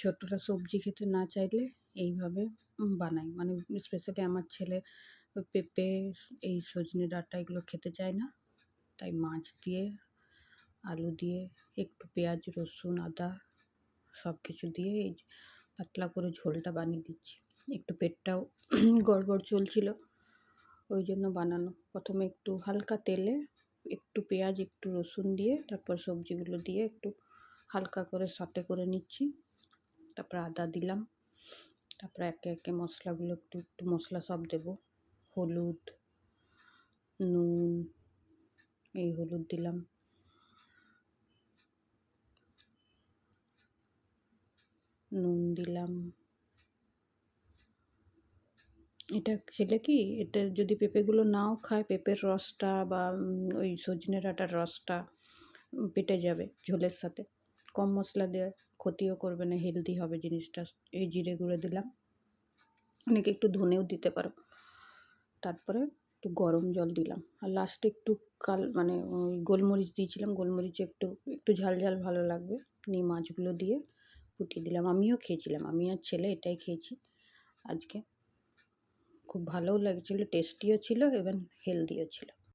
ছোটরা সবজি খেতে না চাইলে এইভাবে বানাই। মানে স্পেশালি আমার ছেলে পেঁপে, এই সজনে ডাঁটা এগুলো খেতে চায় না। তাই মাছ দিয়ে, আলু দিয়ে, একটু পেঁয়াজ, রসুন, আদা সব কিছু দিয়ে এই যে পাতলা করে ঝোলটা বানিয়ে দিচ্ছি। একটু পেটটাও গড়বড় চলছিল, ওই জন্য বানানো। প্রথমে একটু হালকা তেলে একটু পেঁয়াজ, একটু রসুন দিয়ে তারপর সবজিগুলো দিয়ে একটু হালকা করে সটে করে নিচ্ছি। তারপর আদা দিলাম। তারপরে একে একে মশলাগুলো একটু একটু মশলা সব দেবো। হলুদ, নুন, এই হলুদ দিলাম, নুন দিলাম। এটা খেলে কি, এটা যদি পেঁপেগুলো নাও খায়, পেঁপের রসটা বা ওই সজনে ডাঁটার রসটা পেটে যাবে ঝোলের সাথে। কম মশলা দেওয়া, ক্ষতিও করবে না, হেলদি হবে জিনিসটা। এই জিরে গুঁড়ো দিলাম, অনেকে একটু ধনেও দিতে পারো। তারপরে একটু গরম জল দিলাম, আর লাস্টে একটু মানে ওই গোলমরিচ দিয়েছিলাম। গোলমরিচে একটু একটু ঝাল ঝাল ভালো লাগবে। নিয়ে মাছগুলো দিয়ে ফুটিয়ে দিলাম। আমিও খেয়েছিলাম, আমি আর ছেলে এটাই খেয়েছি আজকে। খুব ভালোও লাগছিলো, টেস্টিও ছিল এবং হেলদিও ছিল।